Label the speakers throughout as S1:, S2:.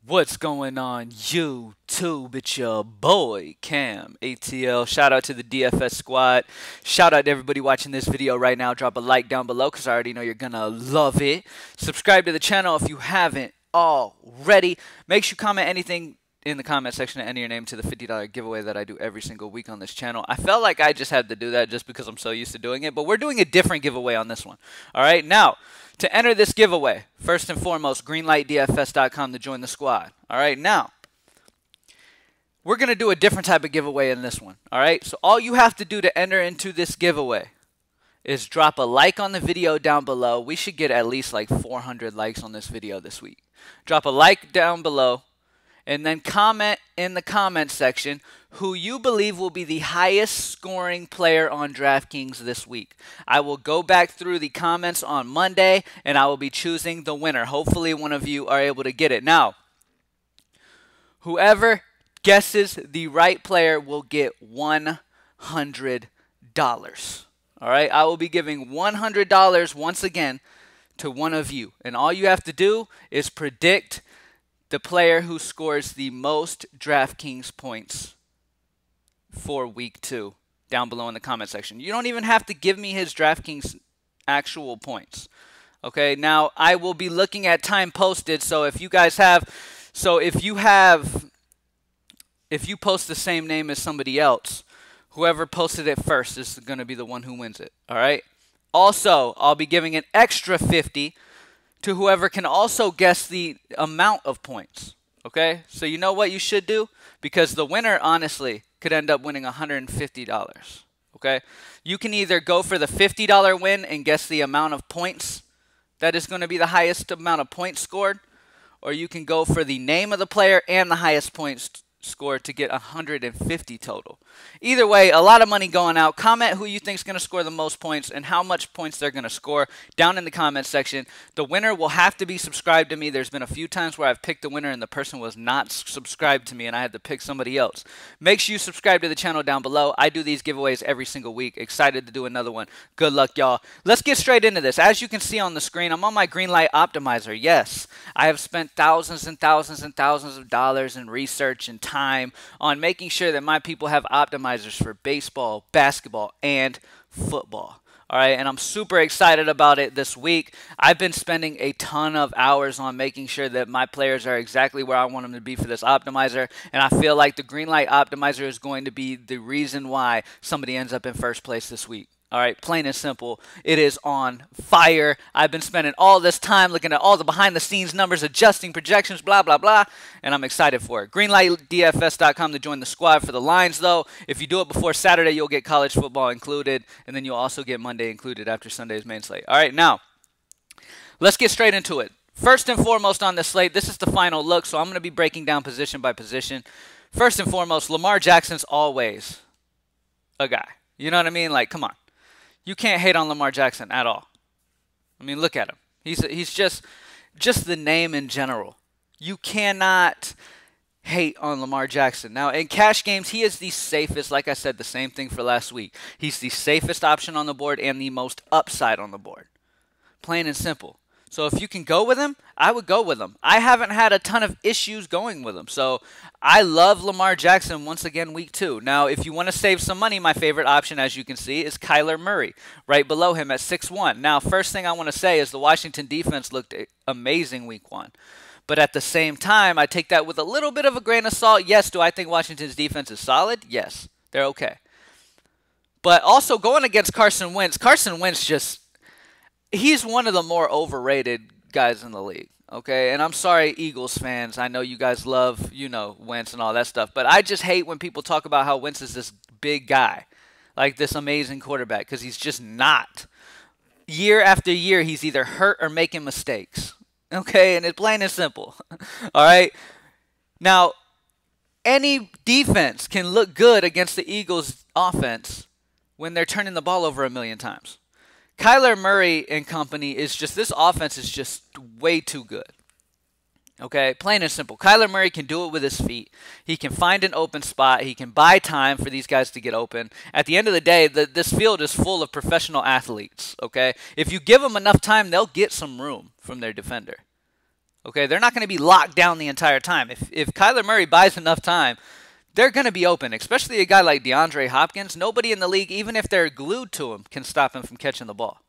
S1: What's going on YouTube? It's your boy CamATL. Shout out to the DFS squad. Shout out to everybody watching this video right now. Drop a like down below because I already know you're gonna love it. Subscribe to the channel if you haven't already. Make sure you comment anything in the comment section and enter your name to the $50 giveaway that I do every single week on this channel. I felt like I just had to do that just because I'm so used to doing it, but we're doing a different giveaway on this one. All right, now to enter this giveaway, first and foremost, greenlightdfs.com to join the squad. All right, now we're going to do a different type of giveaway in this one. All right, so all you have to do to enter into this giveaway is drop a like on the video down below. We should get at least like 400 likes on this video this week. Drop a like down below and then comment in the comment section who you believe will be the highest scoring player on DraftKings this week. I will go back through the comments on Monday and I will be choosing the winner. Hopefully one of you are able to get it. Now, whoever guesses the right player will get $100. All right, I will be giving $100 once again to one of you. And all you have to do is predict the player who scores the most DraftKings points for week 2 down below in the comment section. You don't even have to give me his DraftKings actual points. Okay, now I will be looking at time posted, so if you guys have, if you post the same name as somebody else, whoever posted it first is going to be the one who wins it. All right? Also, I'll be giving an extra 50 to whoever can also guess the amount of points. Okay? So you know what you should do? Because the winner, honestly, could end up winning $150. Okay? You can either go for the $50 win and guess the amount of points that is going to be the highest amount of points scored, or you can go for the name of the player and the highest points scored to get 150 total. Either way, a lot of money going out. Comment who you think is going to score the most points and how much points they're going to score down in the comment section. The winner will have to be subscribed to me. There's been a few times where I've picked the winner and the person was not subscribed to me and I had to pick somebody else. Make sure you subscribe to the channel down below. I do these giveaways every single week. Excited to do another one. Good luck, y'all. Let's get straight into this. As you can see on the screen, I'm on my Greenlight Optimizer. Yes, I have spent thousands and thousands and thousands of dollars in research and time on making sure that my people have optimizers for baseball, basketball, and football. All right, and I'm super excited about it this week. I've been spending a ton of hours on making sure that my players are exactly where I want them to be for this optimizer, and I feel like the Greenlight Optimizer is going to be the reason why somebody ends up in first place this week. All right, plain and simple, it is on fire. I've been spending all this time looking at all the behind-the-scenes numbers, adjusting projections, blah, blah, blah, and I'm excited for it. GreenlightDFS.com to join the squad for the lines, though. If you do it before Saturday, you'll get college football included, and then you'll also get Monday included after Sunday's main slate. All right, now, let's get straight into it. First and foremost on this slate, this is the final look, so I'm going to be breaking down position by position. First and foremost, Lamar Jackson's always a guy. You know what I mean? Like, come on. You can't hate on Lamar Jackson at all. I mean, look at him. He's just the name in general. You cannot hate on Lamar Jackson. Now, in cash games, he is the safest. Like I said, the same thing for last week. He's the safest option on the board and the most upside on the board. Plain and simple. So if you can go with him, I would go with him. I haven't had a ton of issues going with him. So I love Lamar Jackson once again week 2. Now, if you want to save some money, my favorite option, as you can see, is Kyler Murray, right below him at 6-1. Now, first thing I want to say is the Washington defense looked amazing week 1. But at the same time, I take that with a little bit of a grain of salt. Yes, do I think Washington's defense is solid? Yes, they're okay. But also going against Carson Wentz just... he's one of the more overrated guys in the league, okay? And I'm sorry, Eagles fans. I know you guys love, Wentz and all that stuff. But I just hate when people talk about how Wentz is this big guy, like this amazing quarterback, because he's just not. Year after year, he's either hurt or making mistakes, okay? And it's plain and simple, all right? Now, any defense can look good against the Eagles' offense when they're turning the ball over a million times. Kyler Murray and company is just, this offense is just way too good. Okay, plain and simple. Kyler Murray can do it with his feet. He can find an open spot. He can buy time for these guys to get open. At the end of the day, this field is full of professional athletes. Okay, if you give them enough time, they'll get some room from their defender. Okay, they're not going to be locked down the entire time. If Kyler Murray buys enough time, they're going to be open, especially a guy like DeAndre Hopkins. Nobody in the league, even if they're glued to him, can stop him from catching the ball.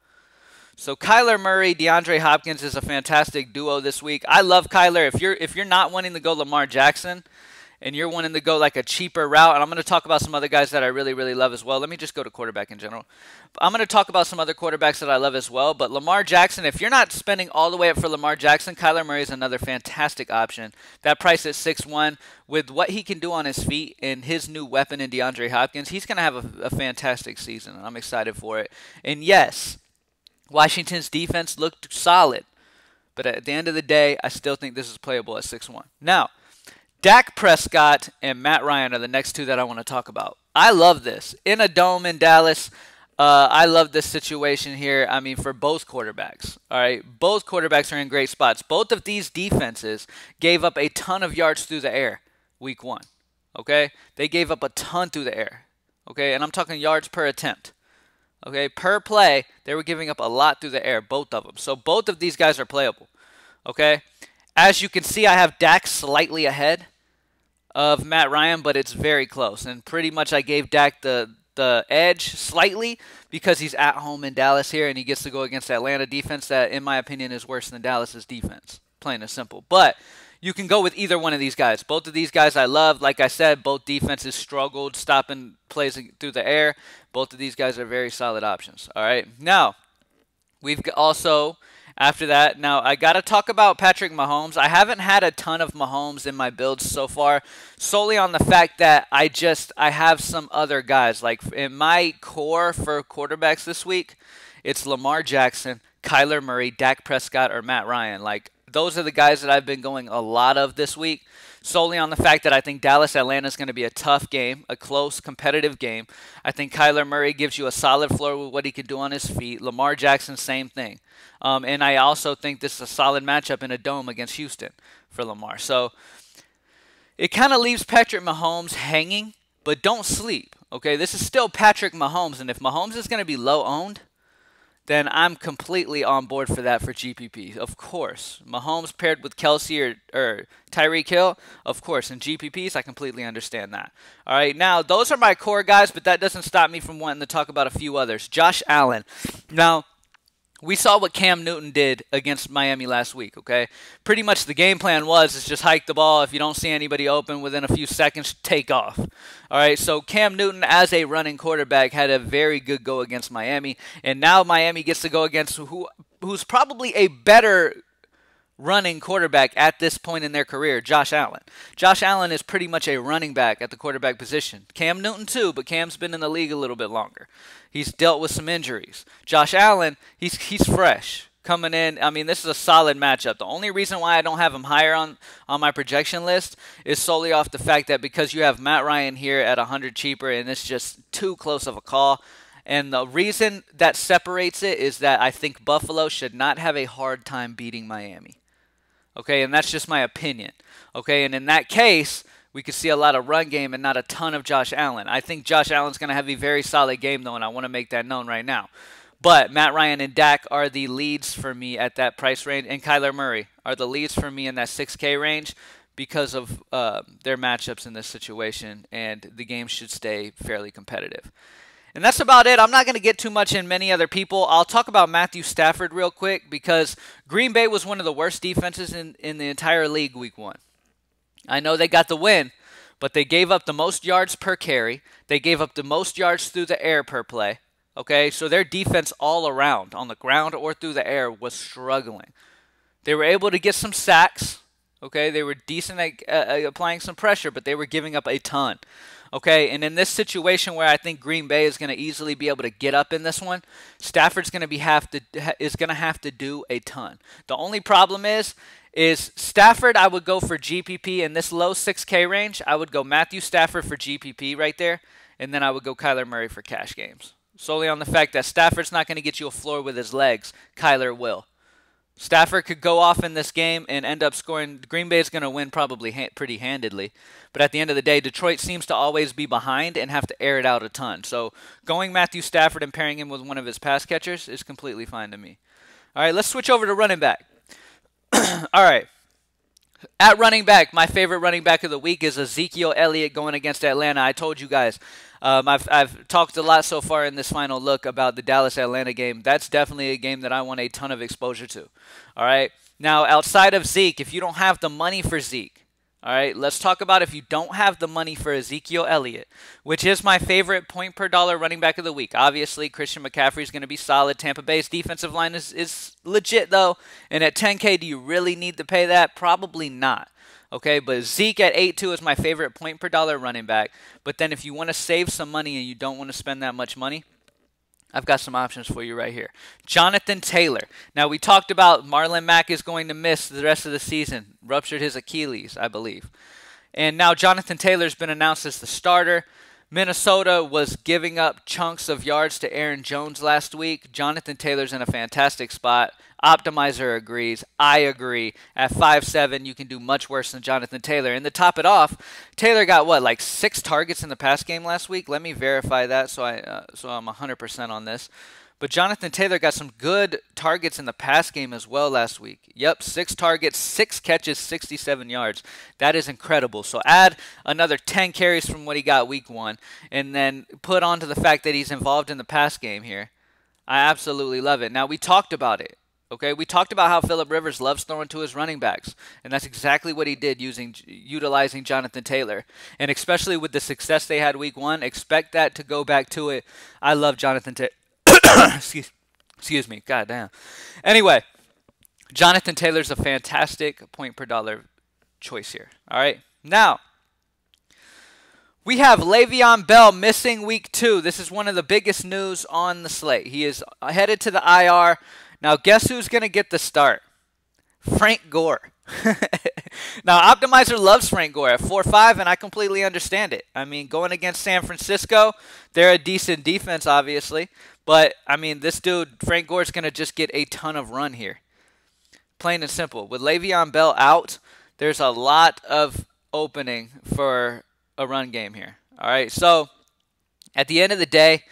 S1: So Kyler Murray, DeAndre Hopkins is a fantastic duo this week. I love Kyler. If you're not wanting to go Lamar Jackson and you're wanting to go like a cheaper route, and I'm going to talk about some other guys that I really, really love as well. Let me just go to quarterback in general. I'm going to talk about some other quarterbacks that I love as well. But Lamar Jackson, if you're not spending all the way up for Lamar Jackson, Kyler Murray is another fantastic option. That price at 6-1, with what he can do on his feet and his new weapon in DeAndre Hopkins, he's going to have a fantastic season. And I'm excited for it. And yes, Washington's defense looked solid. But at the end of the day, I still think this is playable at 6-1. Now, Dak Prescott and Matt Ryan are the next two that I want to talk about. I love this. In a dome in Dallas, I love this situation here. I mean, for both quarterbacks. All right, both quarterbacks are in great spots. Both of these defenses gave up a ton of yards through the air week 1. Okay, they gave up a ton through the air. Okay, and I'm talking yards per attempt. Okay, per play, they were giving up a lot through the air, both of them. So both of these guys are playable. Okay, as you can see, I have Dak slightly ahead of Matt Ryan, but it's very close. And pretty much I gave Dak the edge slightly because he's at home in Dallas here, and he gets to go against Atlanta defense that, in my opinion, is worse than Dallas's defense. Plain and simple. But you can go with either one of these guys. Both of these guys I love. Like I said, both defenses struggled stopping plays through the air. Both of these guys are very solid options. All right. Now, we've also, after that, now I got to talk about Patrick Mahomes. I haven't had a ton of Mahomes in my builds so far, solely on the fact that I have some other guys. Like in my core for quarterbacks this week, it's Lamar Jackson, Kyler Murray, Dak Prescott, or Matt Ryan. Like, those are the guys that I've been going a lot of this week, solely on the fact that I think Dallas-Atlanta is going to be a tough game, a close, competitive game. I think Kyler Murray gives you a solid floor with what he can do on his feet. Lamar Jackson, same thing. And I also think this is a solid matchup in a dome against Houston for Lamar. So it kind of leaves Patrick Mahomes hanging, but don't sleep. Okay, this is still Patrick Mahomes, and if Mahomes is going to be low-owned, then I'm completely on board for that for GPP. Of course. Mahomes paired with Kelsey or Tyreek Hill, of course. In GPPs, I completely understand that. All right, now, those are my core guys, but that doesn't stop me from wanting to talk about a few others. Josh Allen. Now, we saw what Cam Newton did against Miami last week, okay? Pretty much the game plan is just hike the ball. If you don't see anybody open within a few seconds, take off. All right, so Cam Newton as a running quarterback had a very good go against Miami, and now Miami gets to go against who's probably a better running quarterback at this point in their career, Josh Allen. Josh Allen is pretty much a running back at the quarterback position. Cam Newton too, but Cam's been in the league a little bit longer. He's dealt with some injuries. Josh Allen, he's fresh coming in. I mean, this is a solid matchup. The only reason why I don't have him higher on my projection list is solely off the fact that because you have Matt Ryan here at 100 cheaper, and it's just too close of a call. And the reason that separates it is that I think Buffalo should not have a hard time beating Miami. Okay, and that's just my opinion. Okay, and in that case, we could see a lot of run game and not a ton of Josh Allen. I think Josh Allen's going to have a very solid game, though, and I want to make that known right now. But Matt Ryan and Dak are the leads for me at that price range, and Kyler Murray are the leads for me in that 6K range because of their matchups in this situation, and the game should stay fairly competitive. And that's about it. I'm not going to get too much in many other people. I'll talk about Matthew Stafford real quick because Green Bay was one of the worst defenses in the entire league week 1. I know they got the win, but they gave up the most yards per carry. They gave up the most yards through the air per play. Okay, so their defense all around, on the ground or through the air, was struggling. They were able to get some sacks. Okay, they were decent at applying some pressure, but they were giving up a ton. Okay, and in this situation where I think Green Bay is going to easily be able to get up in this one, Stafford's going to have to do a ton. The only problem is Stafford, I would go for GPP in this low 6K range. I would go Matthew Stafford for GPP right there, and then I would go Kyler Murray for cash games. Solely on the fact that Stafford's not going to get you a floor with his legs. Kyler will. Stafford could go off in this game and end up scoring. Green Bay is going to win probably pretty handedly. But at the end of the day, Detroit seems to always be behind and have to air it out a ton. So going Matthew Stafford and pairing him with one of his pass catchers is completely fine to me. All right, let's switch over to running back. All right. At running back, my favorite running back of the week is Ezekiel Elliott going against Atlanta. I told you guys, I've talked a lot so far in this final look about the Dallas-Atlanta game. That's definitely a game that I want a ton of exposure to. All right. Now, outside of Zeke, if you don't have the money for Zeke, all right, let's talk about if you don't have the money for Ezekiel Elliott, which is my favorite point per dollar running back of the week. Obviously, Christian McCaffrey is going to be solid. Tampa Bay's defensive line is legit, though. And at 10K, do you really need to pay that? Probably not. Okay, but Zeke at 8.2 is my favorite point per dollar running back. But then if you want to save some money and you don't want to spend that much money, I've got some options for you right here. Jonathan Taylor. Now, we talked about Marlon Mack is going to miss the rest of the season. Ruptured his Achilles, I believe. And now Jonathan Taylor's been announced as the starter. Minnesota was giving up chunks of yards to Aaron Jones last week. Jonathan Taylor's in a fantastic spot. Optimizer agrees. I agree. At 5'7", you can do much worse than Jonathan Taylor. And to top it off, Taylor got, what, like 6 targets in the pass game last week? Let me verify that so I'm 100% on this. But Jonathan Taylor got some good targets in the pass game as well last week. Yep, 6 targets, 6 catches, 67 yards. That is incredible. So add another 10 carries from what he got week 1, and then put on to the fact that he's involved in the pass game here. I absolutely love it. Now, we talked about it. Okay, we talked about how Phillip Rivers loves throwing to his running backs, and that's exactly what he did utilizing Jonathan Taylor. And especially with the success they had week 1, expect that to go back to it. I love Jonathan Taylor. Excuse me, goddamn. Anyway, Jonathan Taylor's a fantastic point per dollar choice here. All right, now we have Le'Veon Bell missing week 2. This is one of the biggest news on the slate. He is headed to the IR. Now, guess who's going to get the start? Frank Gore. Now, Optimizer loves Frank Gore at 4.5, and I completely understand it. I mean, going against San Francisco, they're a decent defense, obviously. But, I mean, this dude, Frank Gore's going to just get a ton of run here. Plain and simple. With Le'Veon Bell out, there's a lot of opening for a run game here. All right, so at the end of the day,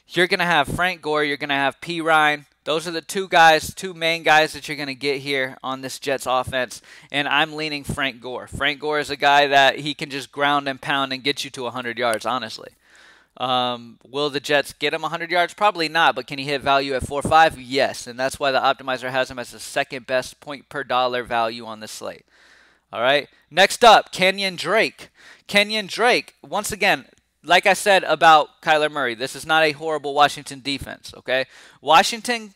S1: you're going to have Frank Gore, you're going to have P. Ryan. Those are the two main guys that you're going to get here on this Jets offense, and I'm leaning Frank Gore. Frank Gore is a guy that he can just ground and pound and get you to 100 yards, honestly. Will the Jets get him 100 yards? Probably not, but can he hit value at 4.5? Yes, and that's why the Optimizer has him as the second best point per dollar value on the slate. All right, next up, Kenyon Drake. Kenyon Drake, once again, like I said about Kyler Murray, this is not a horrible Washington defense, okay? Washington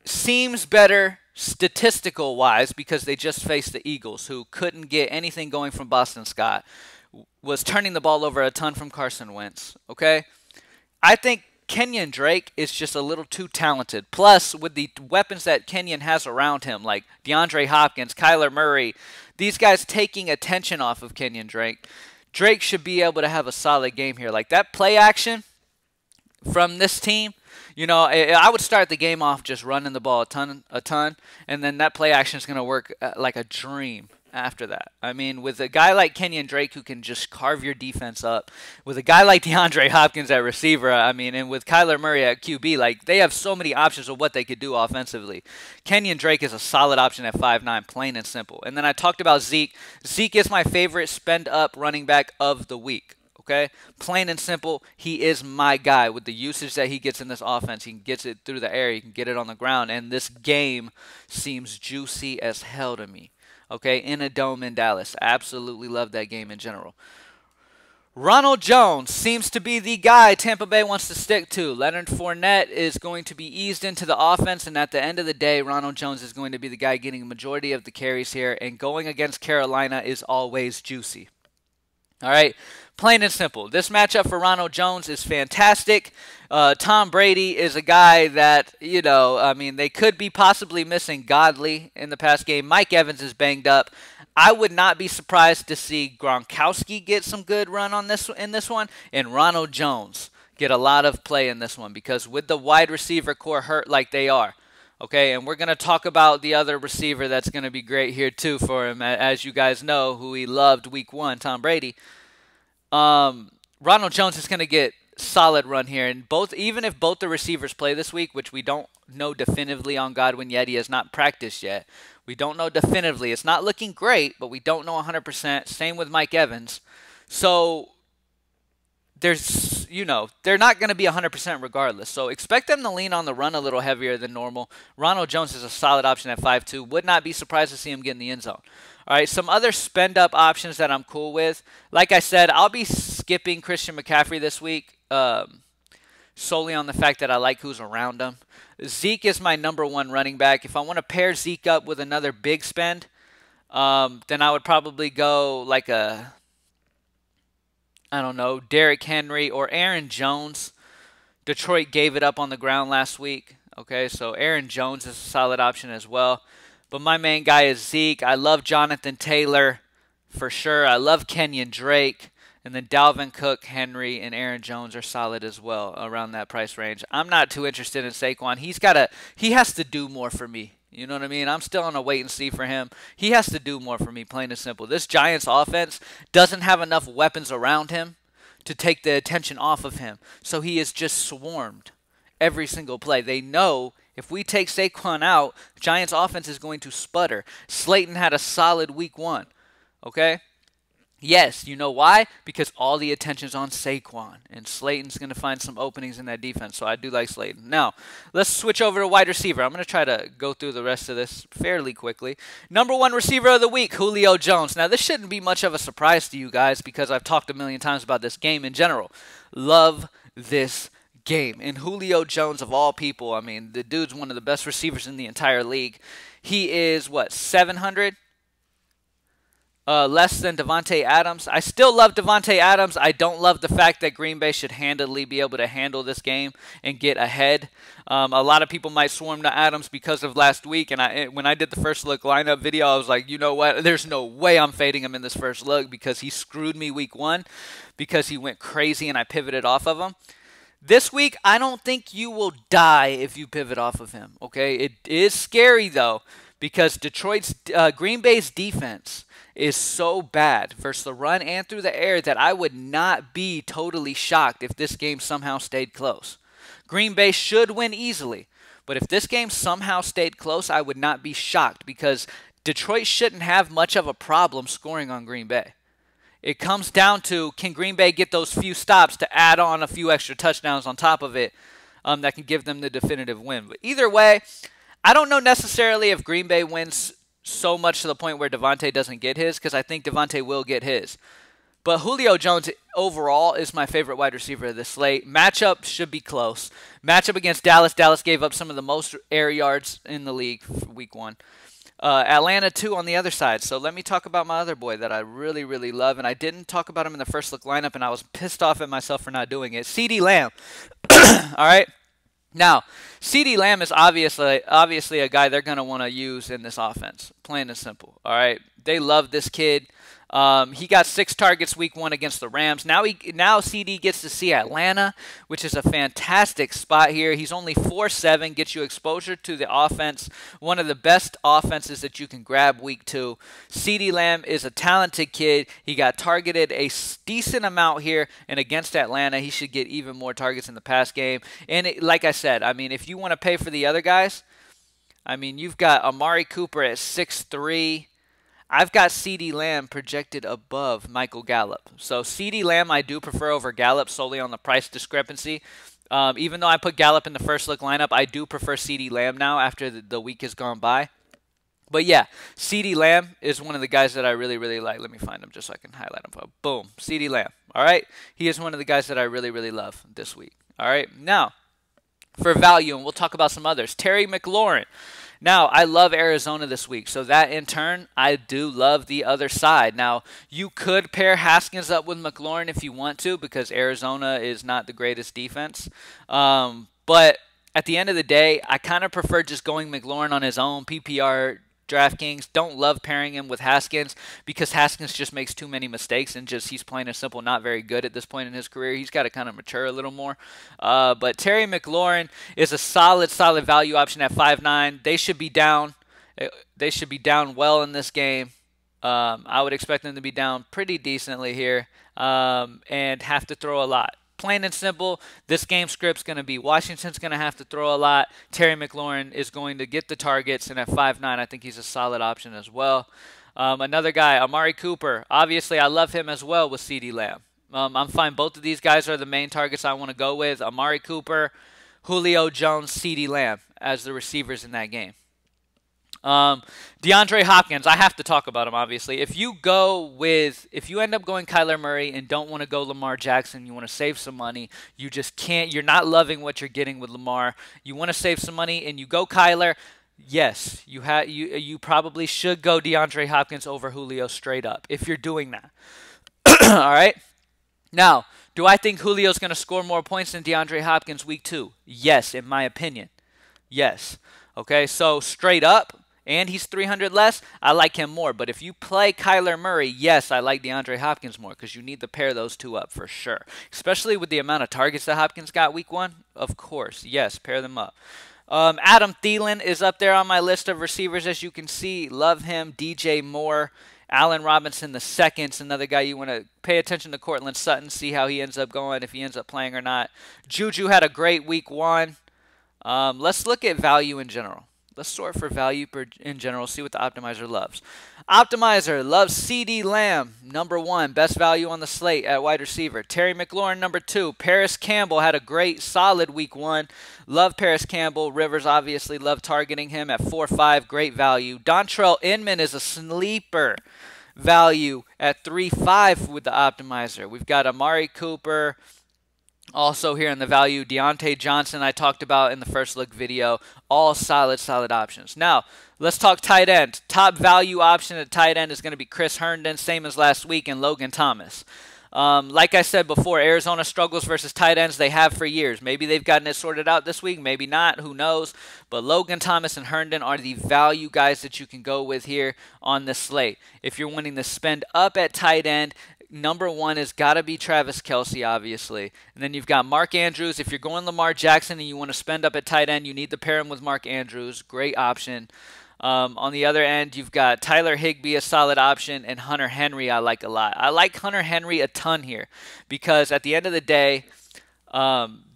S1: seems better statistical-wise because they just faced the Eagles, who couldn't get anything going from Boston Scott, was turning the ball over a ton from Carson Wentz, okay? I think Kenyon Drake is just a little too talented. Plus, with the weapons that Kenyon has around him, like DeAndre Hopkins, Kyler Murray, these guys taking attention off of Kenyon Drake, Drake should be able to have a solid game here. Like that play action from this team, you know, I would start the game off just running the ball a ton, and then that play action is going to work like a dream after that. I mean, with a guy like Kenyon Drake who can just carve your defense up, with a guy like DeAndre Hopkins at receiver, I mean, and with Kyler Murray at QB, like they have so many options of what they could do offensively. Kenyon Drake is a solid option at 5'9", plain and simple. And then I talked about Zeke. Zeke is my favorite spend-up running back of the week. Okay, plain and simple, he is my guy with the usage that he gets in this offense. He gets it through the air, he can get it on the ground, and this game seems juicy as hell to me. Okay, in a dome in Dallas. Absolutely love that game in general. Ronald Jones seems to be the guy Tampa Bay wants to stick to. Leonard Fournette is going to be eased into the offense, and at the end of the day, Ronald Jones is going to be the guy getting the majority of the carries here, and going against Carolina is always juicy. All right, plain and simple. This matchup for Ronald Jones is fantastic. Tom Brady is a guy that, you know, I mean, they could be possibly missing Godley in the past game. Mike Evans is banged up. I would not be surprised to see Gronkowski get some good run on in this one, and Ronald Jones get a lot of play in this one, because with the wide receiver core hurt like they are, okay, and we're going to talk about the other receiver that's going to be great here too for him, as you guys know, who he loved week 1, Tom Brady. Ronald Jones is going to get solid run here, and even if both the receivers play this week, which we don't know definitively on Godwin yet. He has not practiced yet. We don't know definitively. It's not looking great, but we don't know 100%. Same with Mike Evans. So there's, they're not going to be 100% regardless. So expect them to lean on the run a little heavier than normal. Ronald Jones is a solid option at 5'2". Would not be surprised to see him get in the end zone. All right, some other spend-up options that I'm cool with. Like I said, I'll be skipping Christian McCaffrey this week solely on the fact that I like who's around him. Zeke is my number one running back. If I want to pair Zeke up with another big spend, then I would probably go like Derrick Henry or Aaron Jones. Detroit gave it up on the ground last week. Okay, so Aaron Jones is a solid option as well. But my main guy is Zeke. I love Jonathan Taylor for sure. I love Kenyon Drake. And then Dalvin Cook, Henry, and Aaron Jones are solid as well around that price range. I'm not too interested in Saquon. He has to do more for me. You know what I mean? I'm still on a wait and see for him. He has to do more for me, plain and simple. This Giants offense doesn't have enough weapons around him to take the attention off of him. So he is just swarmed every single play. They know if we take Saquon out, Giants offense is going to sputter. Slayton had a solid week 1. Okay? Yes, you know why? Because all the attention's on Saquon, and Slayton's going to find some openings in that defense, so I do like Slayton. Now, let's switch over to wide receiver. I'm going to try to go through the rest of this fairly quickly. Number 1 receiver of the week, Julio Jones. Now, this shouldn't be much of a surprise to you guys because I've talked a million times about this game in general. Love this game. And Julio Jones, of all people, I mean, the dude's one of the best receivers in the entire league. He is, 700? Less than Devontae Adams. I still love Devontae Adams. I don't love the fact that Green Bay should handily be able to handle this game and get ahead. A lot of people might swarm to Adams because of last week, and when I did the first look lineup video, I was like, you know what? There's no way I'm fading him in this first look because he screwed me week 1 because he went crazy and I pivoted off of him. This week, I don't think you will die if you pivot off of him, okay? It is scary, though, because Green Bay's defense is so bad versus the run and through the air that I would not be totally shocked if this game somehow stayed close. Green Bay should win easily, but if this game somehow stayed close, I would not be shocked because Detroit shouldn't have much of a problem scoring on Green Bay. It comes down to, can Green Bay get those few stops to add on a few extra touchdowns on top of it that can give them the definitive win. But either way, I don't know necessarily if Green Bay wins so much to the point where Devontae doesn't get his, because I think Devontae will get his. But Julio Jones overall is my favorite wide receiver of the slate. Matchup should be close. Matchup against Dallas. Dallas gave up some of the most air yards in the league for week 1. Atlanta 2 on the other side. So let me talk about my other boy that I really, really love. And I didn't talk about him in the first look lineup, and I was pissed off at myself for not doing it. CeeDee Lamb. All right. Now, CeeDee Lamb is obviously a guy they're going to want to use in this offense, plain and simple. All right, they love this kid. He got 6 targets week 1 against the Rams. Now CD gets to see Atlanta, which is a fantastic spot here. He's only 4'7", gets you exposure to the offense. One of the best offenses that you can grab week 2. CeeDee Lamb is a talented kid. He got targeted a decent amount here, and against Atlanta, he should get even more targets in the pass game. And like I said, I mean, if you want to pay for the other guys, I mean, you've got Amari Cooper at 6'3". I've got CeeDee Lamb projected above Michael Gallup. So CeeDee Lamb I do prefer over Gallup solely on the price discrepancy. Even though I put Gallup in the first look lineup, I do prefer CeeDee Lamb now after the week has gone by. But yeah, CeeDee Lamb is one of the guys that I really, really like. Let me find him just so I can highlight him. Boom, CeeDee Lamb. All right, he is one of the guys that I really, really love this week. All right, now for value, and we'll talk about some others. Terry McLaurin. Now, I love Arizona this week, so that in turn, I do love the other side. Now, you could pair Haskins up with McLaurin if you want to, because Arizona is not the greatest defense. But at the end of the day, I kind of prefer just going McLaurin on his own. PPR DraftKings don't love pairing him with Haskins because Haskins just makes too many mistakes and he's plain and simple not very good at this point in his career. He's got to kind of mature a little more. But Terry McLaurin is a solid value option at 5'9". They should be down. They should be down well in this game. I would expect them to be down pretty decently here and have to throw a lot. plain and simple, this game script's going to be Washington's going to have to throw a lot. Terry McLaurin is going to get the targets, and at 5'9", I think he's a solid option as well. Another guy, Amari Cooper. Obviously, I love him as well with CeeDee Lamb. I'm fine. Both of these guys are the main targets I want to go with. Amari Cooper, Julio Jones, CeeDee Lamb as the receivers in that game. DeAndre Hopkins, I have to talk about him, obviously. If you end up going Kyler Murray and don't want to go Lamar Jackson, you want to save some money, you just can't, you're not loving what you're getting with Lamar, you want to save some money and you go Kyler, yes, you probably should go DeAndre Hopkins over Julio straight up if you're doing that. All right? Now, do I think Julio's going to score more points than DeAndre Hopkins week 2? Yes, in my opinion. Yes. Okay, so straight up, and he's 300 less, I like him more. But if you play Kyler Murray, yes, I like DeAndre Hopkins more because you need to pair those two up for sure. Especially with the amount of targets that Hopkins got week 1. Of course, yes, pair them up. Adam Thielen is up there on my list of receivers, as you can see. Love him. DJ Moore. Allen Robinson II is another guy you want to pay attention to. Cortland Sutton, see how he ends up going, if he ends up playing or not. Juju had a great week 1. Let's look at value in general. Let's sort for value in general, see what the optimizer loves. Optimizer loves CeeDee Lamb, number 1, best value on the slate at wide receiver. Terry McLaurin, number 2. Paris Campbell had a great, solid week 1. Love Paris Campbell. Rivers obviously love targeting him at 4.5, great value. Dontrell Inman is a sleeper value at 3.5 with the optimizer. We've got Amari Cooper. Also here in the value, Deontay Johnson I talked about in the first look video. All solid options. Now, let's talk tight end. Top value option at tight end is going to be Chris Herndon, same as last week, and Logan Thomas. Like I said before, Arizona struggles versus tight ends. They have for years. Maybe they've gotten it sorted out this week. Maybe not. Who knows? But Logan Thomas and Herndon are the value guys that you can go with here on this slate. If you're wanting to spend up at tight end, number 1 has got to be Travis Kelce, obviously. And then you've got Mark Andrews. If you're going Lamar Jackson and you want to spend up at tight end, you need to pair him with Mark Andrews. Great option. On the other end, you've got Tyler Higbee, a solid option, and Hunter Henry I like a lot. I like Hunter Henry a ton here because at the end of the day,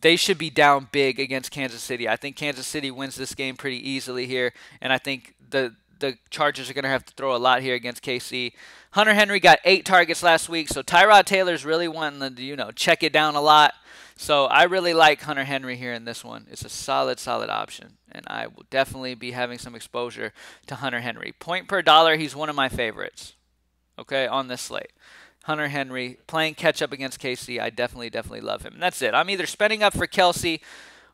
S1: they should be down big against Kansas City. I think Kansas City wins this game pretty easily here, and I think the Chargers are going to have to throw a lot here against KC. Hunter Henry got 8 targets last week, so Tyrod Taylor's really wanting to, check it down a lot. So I really like Hunter Henry here in this one. It's a solid option, and I will definitely be having some exposure to Hunter Henry. Point per dollar, he's one of my favorites, okay, on this slate. Hunter Henry, playing catch-up against KC, I definitely love him. And that's it. I'm either spending up for Kelce,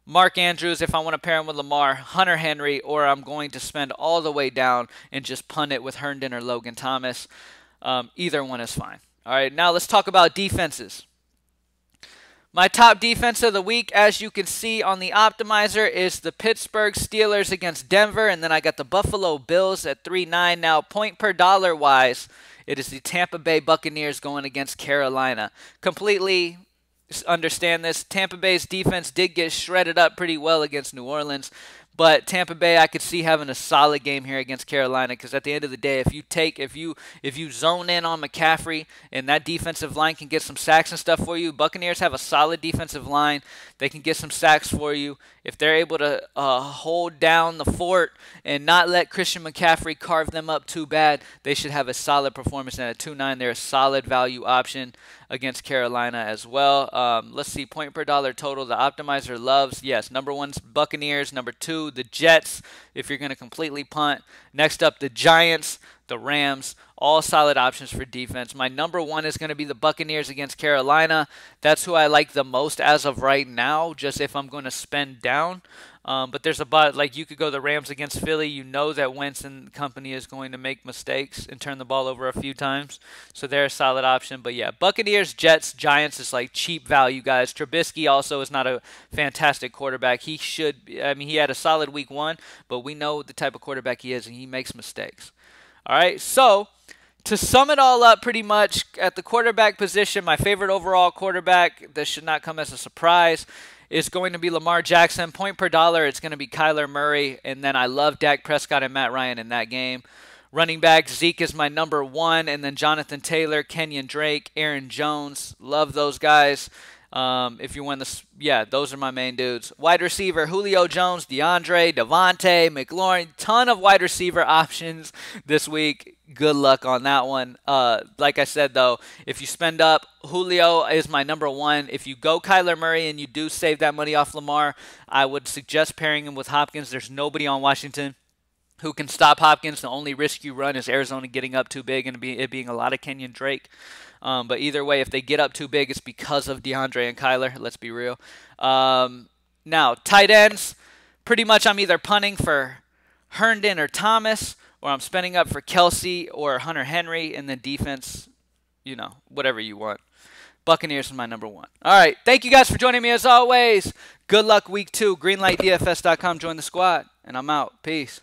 S1: Mark Andrews if I want to pair him with Lamar, Hunter Henry, or I'm going to spend all the way down and just punt it with Herndon or Logan Thomas. Either one is fine. All right, now let's talk about defenses. My top defense of the week, as you can see on the optimizer, is the Pittsburgh Steelers against Denver, and then I got the Buffalo Bills at 3.9. Now, point per dollar wise, it is the Tampa Bay Buccaneers going against Carolina. Completely understand this. Tampa Bay's defense did get shredded up pretty well against New Orleans, but Tampa Bay I could see having a solid game here against Carolina because at the end of the day, if you zone in on McCaffrey and that defensive line can get some sacks and stuff for you, Buccaneers have a solid defensive line. They can get some sacks for you. If they're able to hold down the fort and not let Christian McCaffrey carve them up too bad, they should have a solid performance. And at 2.9, they're a solid value option against Carolina as well. Let's see, point per dollar total. The optimizer loves, yes, number 1's Buccaneers, number 2, the Jets, if you're going to completely punt. Next up, the Giants, the Rams, all solid options for defense. My number 1 is going to be the Buccaneers against Carolina. That's who I like the most as of right now, just if I'm going to spend down. But there's like you could go the Rams against Philly. You know that Wentz and company is going to make mistakes and turn the ball over a few times. So they're a solid option. But yeah, Buccaneers, Jets, Giants is like cheap value, guys. Trubisky also is not a fantastic quarterback. He had a solid week 1, but we know the type of quarterback he is, and he makes mistakes. All right, so to sum it all up pretty much, at the quarterback position, my favorite overall quarterback, this should not come as a surprise, is going to be Lamar Jackson. Point per dollar, it's going to be Kyler Murray, and then I love Dak Prescott and Matt Ryan in that game. Running back, Zeke is my number 1, and then Jonathan Taylor, Kenyon Drake, Aaron Jones, love those guys. If you win this, yeah, those are my main dudes. Wide receiver, Julio Jones, DeAndre, Devontae, McLaurin. Ton of wide receiver options this week. Good luck on that one. Like I said, though, if you spend up, Julio is my number one. If you go Kyler Murray and you do save that money off Lamar, I would suggest pairing him with Hopkins. There's nobody on Washington who can stop Hopkins. The only risk you run is Arizona getting up too big and it being a lot of Kenyon Drake. But either way, if they get up too big, it's because of DeAndre and Kyler. Let's be real. Now, tight ends, pretty much I'm either punting for Herndon or Thomas, or I'm spending up for Kelsey or Hunter Henry, and then defense, you know, whatever you want. Buccaneers is my number one. All right, thank you guys for joining me as always. Good luck week 2. GreenlightDFS.com. Join the squad, and I'm out. Peace.